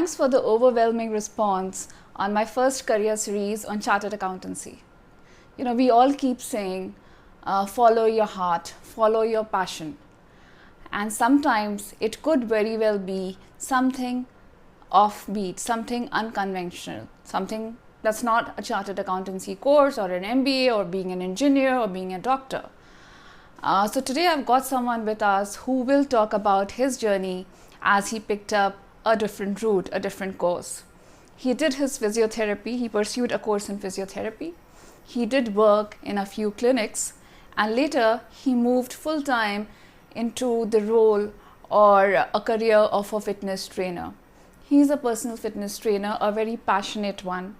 Thanks for the overwhelming response on my first career series on chartered accountancy. We all keep saying, follow your heart, follow your passion. And sometimes it could very well be something offbeat, something unconventional, something that's not a chartered accountancy course or an MBA or being an engineer or being a doctor. So today I've got someone with us who will talk about his journey as he picked up a different route, a different course. He did his physiotherapy, he pursued a course in physiotherapy. He did work in a few clinics, and later he moved full time into the role or a career of a fitness trainer. He's a personal fitness trainer, a very passionate one,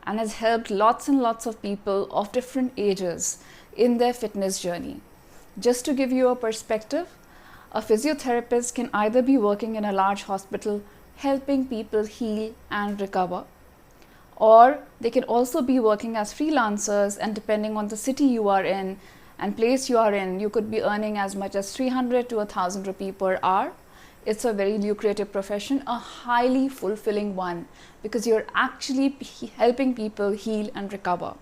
and has helped lots and lots of people of different ages in their fitness journey. Just to give you a perspective, a physiotherapist can either be working in a large hospital helping people heal and recover, or they can also be working as freelancers, and depending on the city you are in and place you are in, you could be earning as much as 300 to 1000 rupee per hour. It's a very lucrative profession, a highly fulfilling one, because you're actually helping people heal and recover.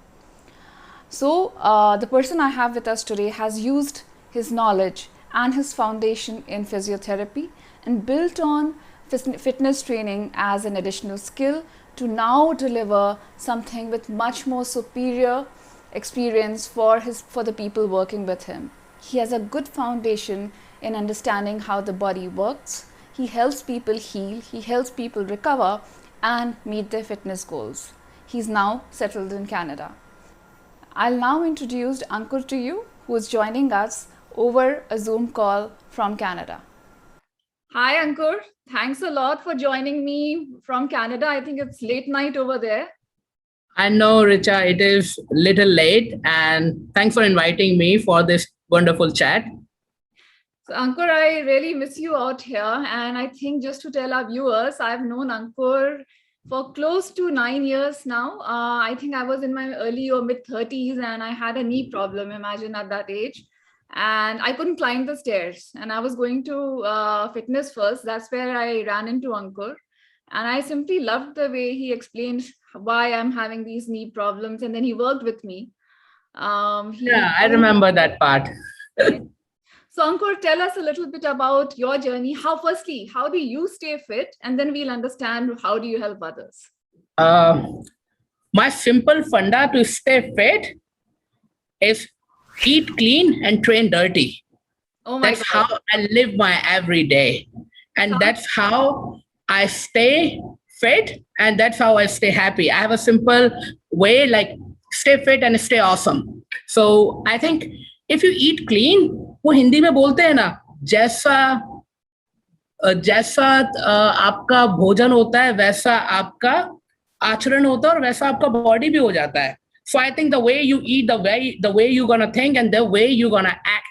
So the person I have with us today has used his knowledge and his foundation in physiotherapy and built on fitness training as an additional skill to now deliver something with much more superior experience for the people working with him. He has a good foundation in understanding how the body works. He helps people heal, he helps people recover and meet their fitness goals. He's now settled in Canada. I'll now introduce Ankur to you, who is joining us over a Zoom call from Canada. Hi Ankur, thanks a lot for joining me from Canada. I think it's late night over there. I know, Richa, it is a little late, and thanks for inviting me for this wonderful chat. So Ankur, I really miss you out here, and I think just to tell our viewers, I've known Ankur for close to 9 years now. I think I was in my early or mid 30s and I had a knee problem, imagine at that age. And I couldn't climb the stairs, and I was going to fitness first. That's where I ran into Ankur, and I simply loved the way he explained why I'm having these knee problems, and then he worked with me. I remember that part. So Ankur, tell us a little bit about your journey. How do you stay fit? And then we'll understand how do you help others. My simple funda to stay fit is eat clean and train dirty. That's how I live my every day. And that's how I stay fit, and that's how I stay happy. I have a simple way, like stay fit and stay awesome. So I think if you eat clean, वो हिंदी में बोलते हैं ना, जैसा आपका भोजन होता है वैसा आपका आचरण होता है और वैसा आपका बॉडी भी हो जाता है. So I think the way you eat, the way you're gonna think, and the way you're gonna act.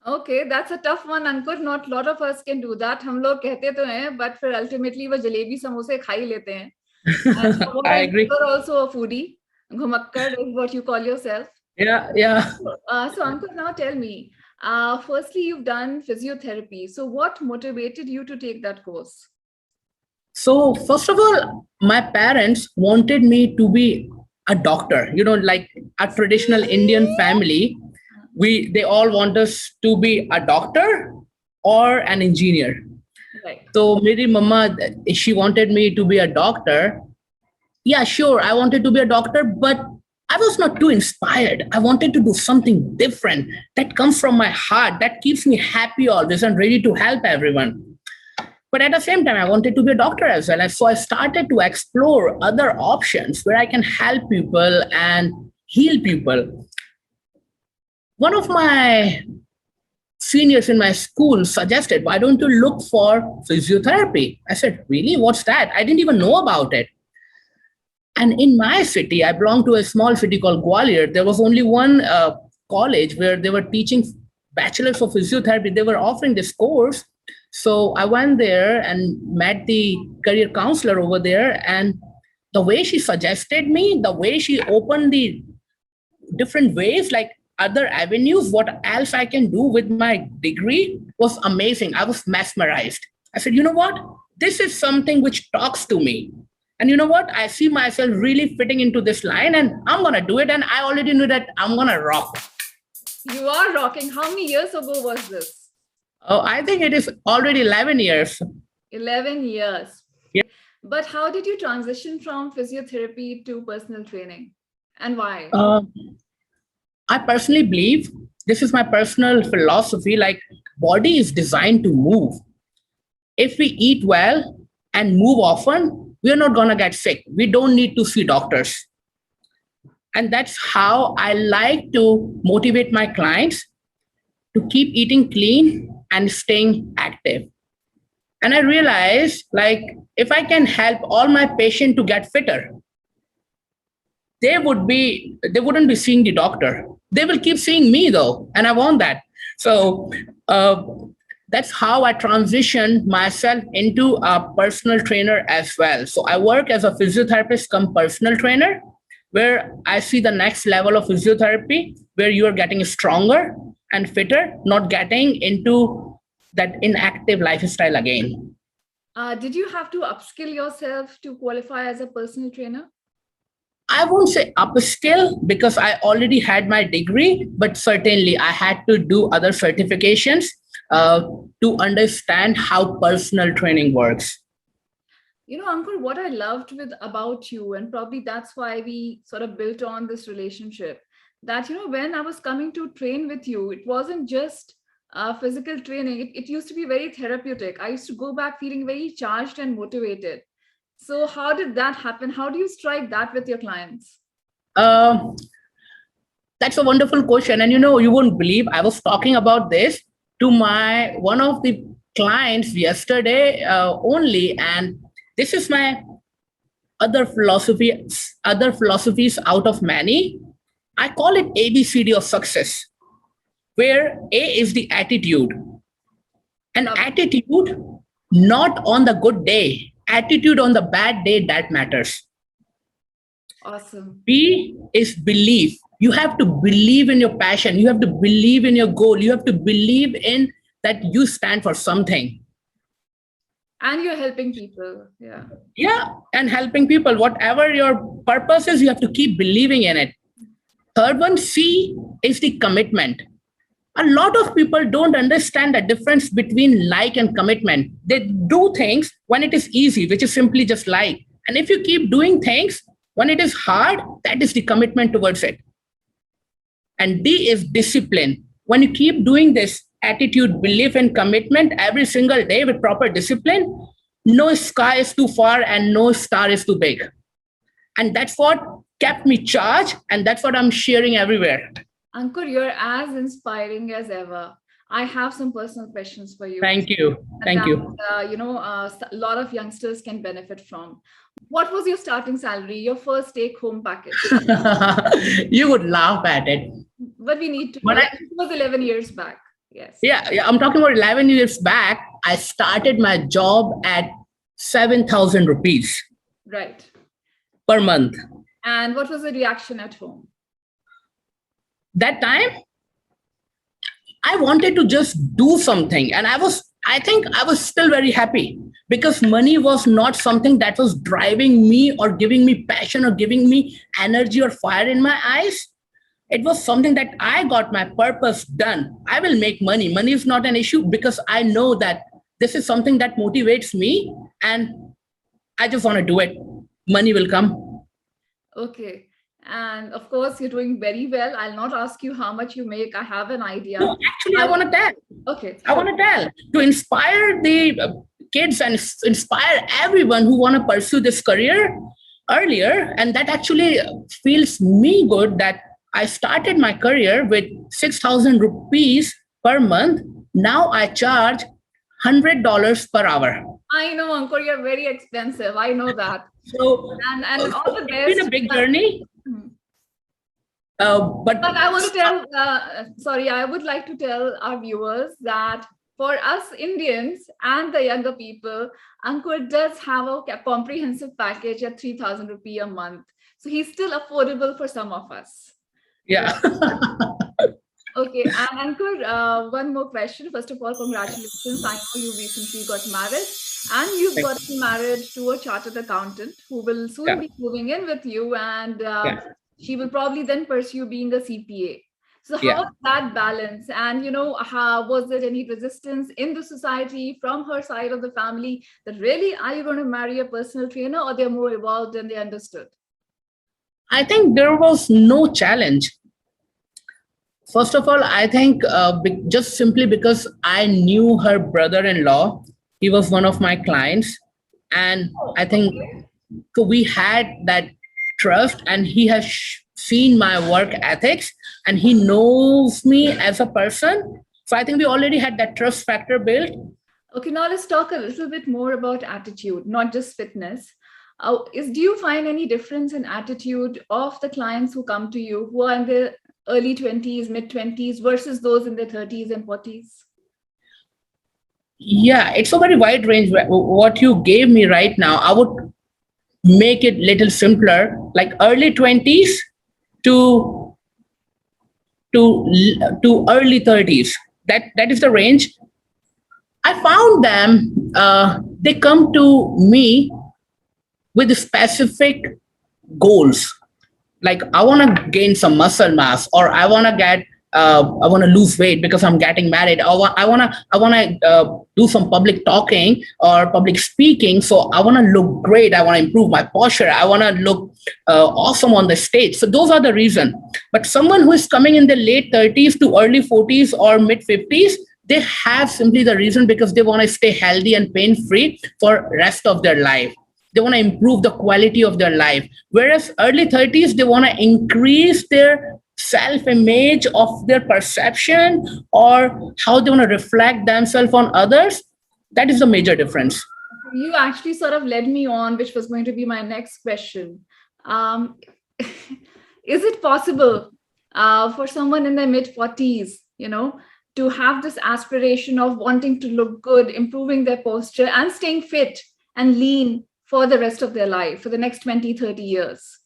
Okay, that's a tough one, Ankur. Not a lot of us can do that. हम लोग कहते तो हैं, but फिर ultimately वो जलेबी समोसे खा ही लेते हैं. I agree. You're also a foodie. घुमक्कड़ is what you call yourself. Yeah. So Ankur, now tell me. Firstly, you've done physiotherapy. So what motivated you to take that course? So first of all, my parents wanted me to be a doctor. Like a traditional Indian family, they all want us to be a doctor or an engineer. Right. So my mama, she wanted me to be a doctor. Yeah, sure, I wanted to be a doctor, but I was not too inspired. I wanted to do something different that comes from my heart, that keeps me happy always and ready to help everyone. But at the same time, I wanted to be a doctor as well. And so I started to explore other options where I can help people and heal people. One of my seniors in my school suggested, why don't you look for physiotherapy? I said, really? What's that? I didn't even know about it. And in my city, I belong to a small city called Gwalior. There was only one college where they were teaching bachelors of physiotherapy. They were offering this course. So I went there and met the career counselor over there. And the way she suggested me, the way she opened the different ways, like other avenues, what else I can do with my degree was amazing. I was mesmerized. I said, you know what? this is something which talks to me. And you know what? I see myself really fitting into this line and I'm going to do it. And I already knew that I'm going to rock. You are rocking. How many years ago was this? Oh, I think it is already 11 years. 11 years. Yeah. But how did you transition from physiotherapy to personal training, and why? I personally believe, this is my personal philosophy, like body is designed to move. If we eat well and move often, we're not going to get sick. We don't need to see doctors. And that's how I like to motivate my clients to keep eating clean and staying active. And I realized, like, if I can help all my patients to get fitter, they wouldn't be seeing the doctor. They will keep seeing me though, and I want that. So that's how I transitioned myself into a personal trainer as well. So I work as a physiotherapist come personal trainer, where I see the next level of physiotherapy, where you are getting stronger and fitter, not getting into that inactive lifestyle again. Did you have to upskill yourself to qualify as a personal trainer? I won't say upskill because I already had my degree, but certainly I had to do other certifications to understand how personal training works. You know, Ankur, what I loved about you, and probably that's why we sort of built on this relationship, that, you know, when I was coming to train with you, it wasn't just physical training. It used to be very therapeutic. I used to go back feeling very charged and motivated. So how did that happen? How do you strike that with your clients? That's a wonderful question. And you know, you won't believe I was talking about this to one of the clients yesterday only. And this is my other philosophies out of many. I call it ABCD of success, where A is the attitude. And attitude, not on the good day, attitude on the bad day, that matters. Awesome. B is belief. You have to believe in your passion. You have to believe in your goal. You have to believe in that you stand for something. And you're helping people. Yeah. Yeah. And helping people, whatever your purpose is, you have to keep believing in it. Third one, C, is the commitment. A lot of people don't understand the difference between like and commitment. They do things when it is easy, which is simply just like. And if you keep doing things when it is hard, that is the commitment towards it. And D is discipline. When you keep doing this attitude, belief, and commitment every single day with proper discipline, no sky is too far and no star is too big. And that's what kept me charged. And that's what I'm sharing everywhere. Ankur, you're as inspiring as ever. I have some personal questions for you. Thank you. Thank you. A lot of youngsters can benefit from. What was your starting salary, your first take-home package? You would laugh at it. But we need to. It was 11 years back. Yes. Yeah. I'm talking about 11 years back. I started my job at 7,000 rupees. Right. Per month. And what was the reaction at home? That time, I wanted to just do something. And I think I was still very happy because money was not something that was driving me or giving me passion or giving me energy or fire in my eyes. It was something that I got my purpose done. I will make money. Money is not an issue because I know that this is something that motivates me and I just want to do it. Money will come. Okay. And of course, you're doing very well. I'll not ask you how much you make. I have an idea. No, actually, I want to tell. Okay. I want to tell to inspire the kids and inspire everyone who want to pursue this career earlier. And that actually feels me good that I started my career with 6,000 rupees per month. Now I charge $100 per hour. I know, Ankur, you're very expensive. I know that. So, and all the best. It's been a big journey. But I want to tell, I would like to tell our viewers that for us Indians and the younger people, Ankur does have a comprehensive package at 3,000 rupee a month. So he's still affordable for some of us. Yeah. Okay. And Ankur, one more question. First of all, congratulations. I know you recently got married. And you've Like, gotten married to a chartered accountant who will soon yeah, be moving in with you, and yeah, she will probably then pursue being a CPA. So, how yeah. was that balance? And, how was there any resistance in the society from her side of the family that really, are you going to marry a personal trainer, or they're more evolved and they understood? I think there was no challenge. First of all, I think just simply because I knew her brother-in-law, he was one of my clients, and Oh, I think okay. so we had that trust, and he has seen my work ethics, and he knows me as a person. So I think we already had that trust factor built. Okay, now let's talk a little bit more about attitude, not just fitness. Do you find any difference in attitude of the clients who come to you who are in their early 20s, mid 20s versus those in their 30s and 40s? Yeah, it's a very wide range. What you gave me right now, I would make it little simpler, like early 20s to to early 30s. That is the range. I found them. They come to me with specific goals. Like I want to gain some muscle mass, or I want to lose weight because I'm getting married. I want to do some public talking or public speaking. So I want to look great. I want to improve my posture. I want to look awesome on the stage. So those are the reason. But someone who is coming in the late 30s to early 40s or mid 50s, they have simply the reason because they want to stay healthy and pain free for rest of their life. They want to improve the quality of their life, whereas early 30s they want to increase their self image of their perception or how they want to reflect themselves on others. That is the major difference. You actually sort of led me on, which was going to be my next question. Is it possible for someone in their mid 40s, to have this aspiration of wanting to look good, improving their posture, and staying fit and lean for the rest of their life, for the next 20, 30 years?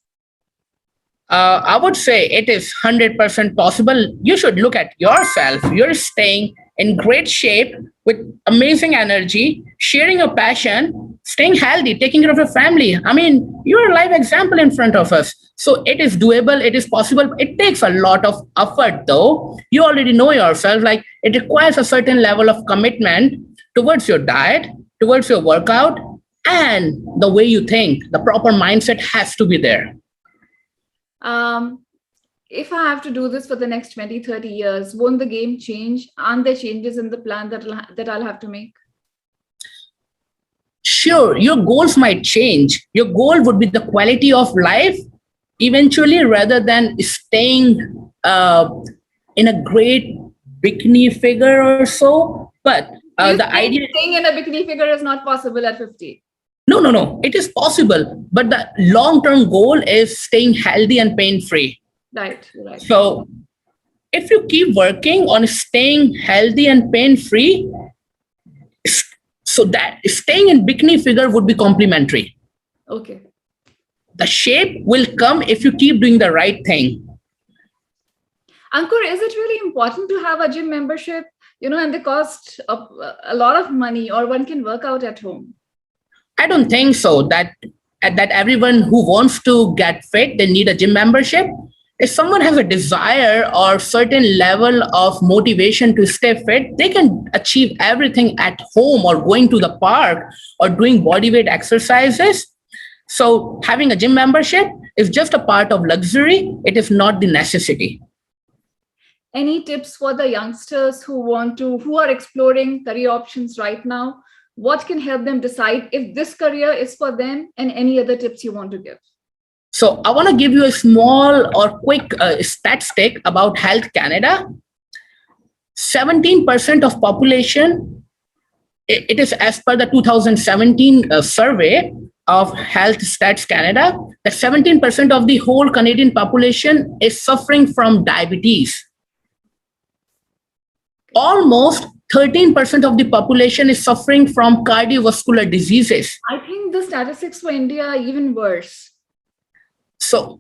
I would say it is 100% possible. You should look at yourself. You're staying in great shape with amazing energy, sharing your passion, staying healthy, taking care of your family. I mean, you're a live example in front of us. So it is doable, it is possible. It takes a lot of effort, though. You already know yourself, like it requires a certain level of commitment towards your diet, towards your workout, and the way you think. The proper mindset has to be there. Um, if I have to do this for the next 20, 30 years, won't the game change? Aren't there changes in the plan that I'll have to make? Sure, your goals might change. Your goal would be the quality of life eventually, rather than staying in a great bikini figure or so. But You the think idea, staying in a bikini figure is not possible at 50? no, no, no, it is possible. But the long term goal is staying healthy and pain free. Right, right. So if you keep working on staying healthy and pain free, so that staying in bikini figure would be complementary. Okay. The shape will come if you keep doing the right thing. Ankur, is it really important to have a gym membership? And they cost a lot of money, or one can work out at home? I don't think so. That everyone who wants to get fit, they need a gym membership. If someone has a desire or certain level of motivation to stay fit, they can achieve everything at home or going to the park or doing body weight exercises. So having a gym membership is just a part of luxury. It is not the necessity. Any tips for the youngsters who are exploring career options right now? What can help them decide if this career is for them, and any other tips you want to give? So I want to give you a small or quick statistic about Health Canada. 17% of population, it is as per the 2017 survey of Health Stats Canada, that 17% of the whole Canadian population is suffering from diabetes. Almost 13% of the population is suffering from cardiovascular diseases. I think the statistics for India are even worse. So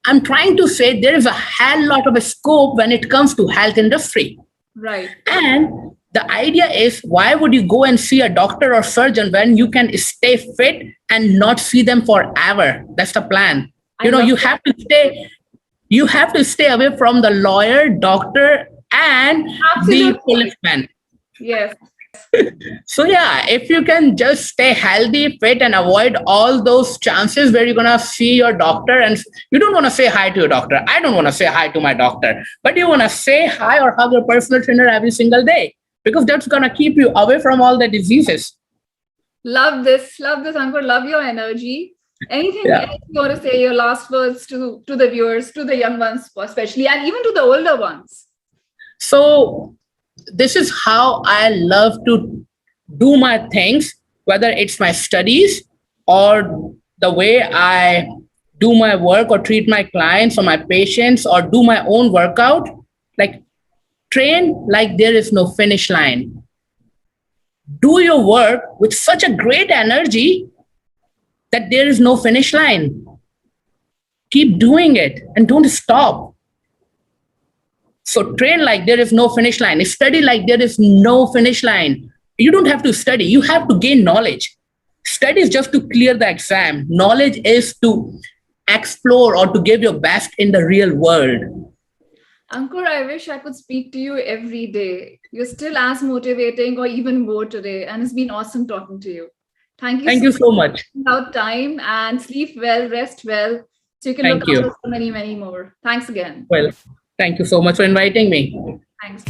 I'm trying to say there is a hell lot of a scope when it comes to health industry. Right. And The idea is, why would you go and see a doctor or surgeon when you can stay fit and not see them forever? That's the plan. I You know, love you have to stay away from the lawyer, doctor, and the absolutely. policeman. Yes. So yeah, if you can just stay healthy, fit, and avoid all those chances where you're gonna see your doctor and you don't want to say hi to your doctor. I don't want to say hi to my doctor, but you want to say hi or hug your personal trainer every single day, because that's gonna keep you away from all the diseases. Love this, Ankur. Love your energy. Anything Yeah. else you want to say? Your last words to the viewers, to the young ones, especially, and even to the older ones. So this is how I love to do my things, whether it's my studies or the way I do my work or treat my clients or my patients or do my own workout. Like, train like there is no finish line. Do your work with such a great energy that there is no finish line. Keep doing it and don't stop. So train like there is no finish line. Study like there is no finish line. You don't have to study. You have to gain knowledge. Study is just to clear the exam. Knowledge is to explore or to give your best in the real world. Ankur, I wish I could speak to you every day. You're still as motivating or even more today, and it's been awesome talking to you. Thank you Thank so you much so much. for taking out time, and sleep well, rest well, so you can look Thank after you. so many, many more. Thanks again. Well, thank you so much for inviting me. Thanks.